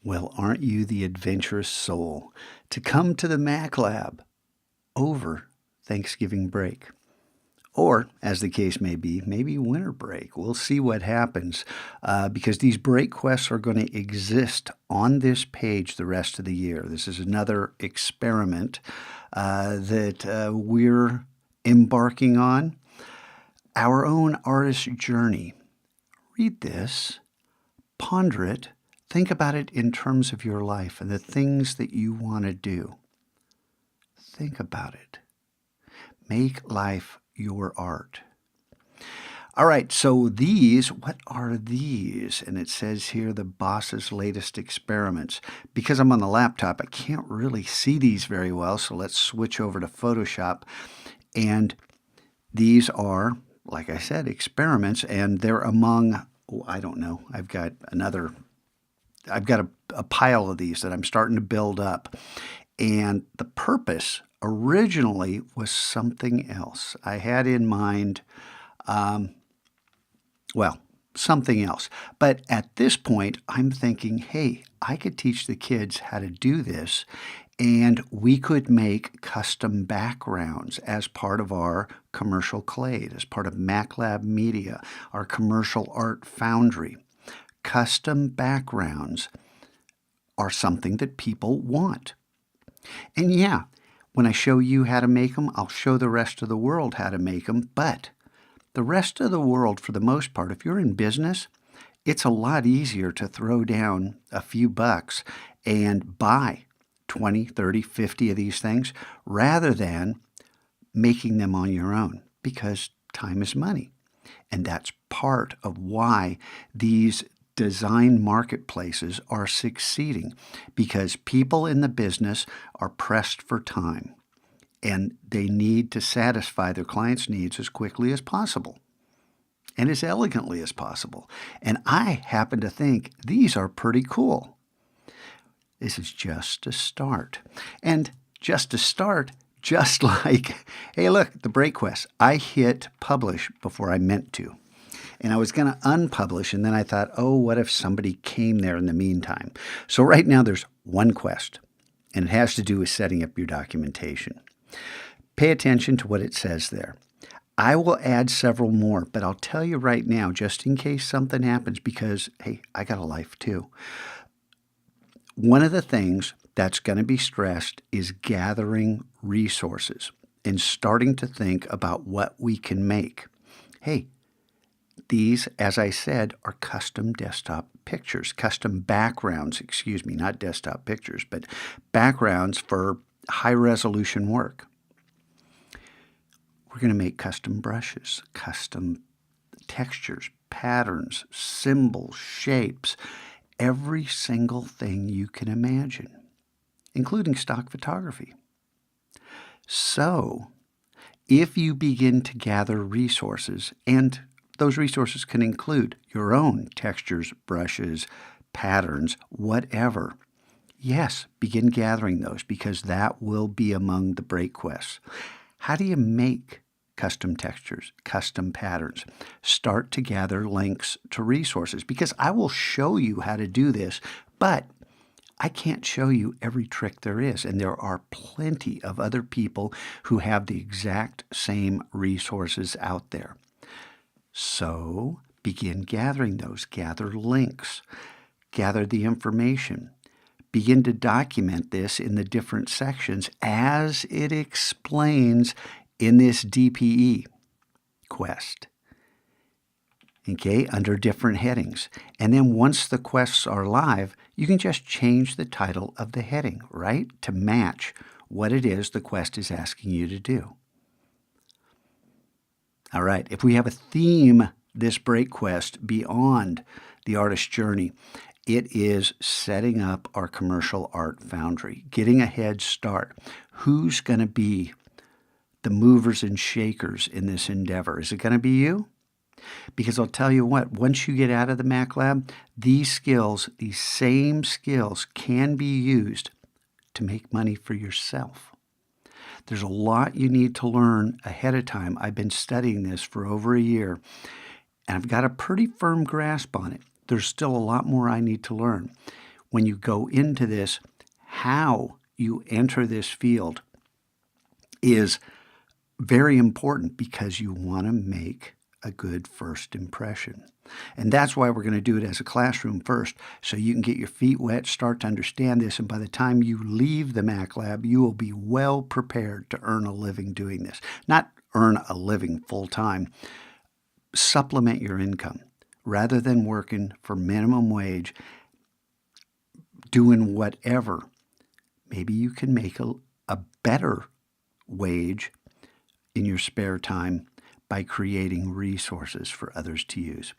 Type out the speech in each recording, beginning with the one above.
Well, aren't you the adventurous soul to come to the Mac Lab over Thanksgiving break? Or, as the case may be, maybe winter break. We'll see what happens because these break quests are going to exist on this page the rest of the year. This is another experiment that we're embarking on. Our own artist's journey. Read this, ponder it, think about it in terms of your life and the things that you want to do. Think about it. Make life your art. All right, so these, what are these? And it says here, the boss's latest experiments. Because I'm on the laptop, I can't really see these very well, so let's switch over to Photoshop. And these are, like I said, experiments, and they're among, I don't know, I've got a pile of these that I'm starting to build up. And the purpose originally was something else. I had in mind, something else. But at this point, I'm thinking, hey, I could teach the kids how to do this, and we could make custom backgrounds as part of our commercial clade, as part of MacLab Media, our commercial art foundry. Custom backgrounds are something that people want. And yeah, when I show you how to make them, I'll show the rest of the world how to make them. But the rest of the world, for the most part, if you're in business, it's a lot easier to throw down a few bucks and buy 20, 30, 50 of these things rather than making them on your own, because time is money. And that's part of why these design marketplaces are succeeding, because people in the business are pressed for time and they need to satisfy their clients' needs as quickly as possible and as elegantly as possible. And I happen to think these are pretty cool. This is just a start. And just a start, just like, hey, look, the break quest. I hit publish before I meant to. And I was going to unpublish, and then I thought, oh, what if somebody came there in the meantime? So right now there's one quest, and it has to do with setting up your documentation. Pay attention to what it says there. I will add several more, but I'll tell you right now, just in case something happens, because, hey, I got a life too. One of the things that's going to be stressed is gathering resources and starting to think about what we can make. Hey, these, as I said, are custom desktop pictures, custom backgrounds, not desktop pictures, but backgrounds for high-resolution work. We're going to make custom brushes, custom textures, patterns, symbols, shapes, every single thing you can imagine, including stock photography. So, if you begin to gather resources, and those resources can include your own textures, brushes, patterns, whatever. Yes, begin gathering those, because that will be among the break quests. How do you make custom textures, custom patterns? Start to gather links to resources, because I will show you how to do this, but I can't show you every trick there is, and there are plenty of other people who have the exact same resources out there. So begin gathering those, gather links, gather the information, begin to document this in the different sections as it explains in this DPE quest, okay, under different headings. And then once the quests are live, you can just change the title of the heading, right, to match what it is the quest is asking you to do. All right, if we have a theme this break quest beyond the artist's journey, it is setting up our commercial art foundry, getting a head start. Who's going to be the movers and shakers in this endeavor? Is it going to be you? Because I'll tell you what, once you get out of the Mac Lab, these skills, these same skills, can be used to make money for yourself. There's a lot you need to learn ahead of time. I've been studying this for over a year, and I've got a pretty firm grasp on it. There's still a lot more I need to learn. when you go into this, how you enter this field is very important because you want to make a good first impression. And that's why we're going to do it as a classroom first, so you can get your feet wet, start to understand this, and by the time you leave the Mac Lab, you will be well prepared to earn a living doing this. Not earn a living full-time. Supplement your income. Rather than working for minimum wage, doing whatever, maybe you can make a better wage in your spare time by creating resources for others to use.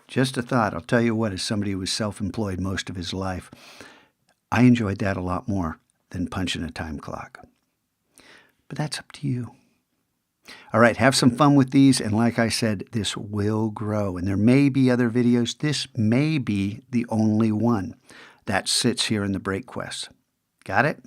Just a thought. I'll tell you what, as somebody who was self-employed most of his life, I enjoyed that a lot more than punching a time clock. But that's up to you. All right, have some fun with these, and like I said, this will grow, and there may be other videos. This may be the only one that sits here in the BreakQuests. Got it?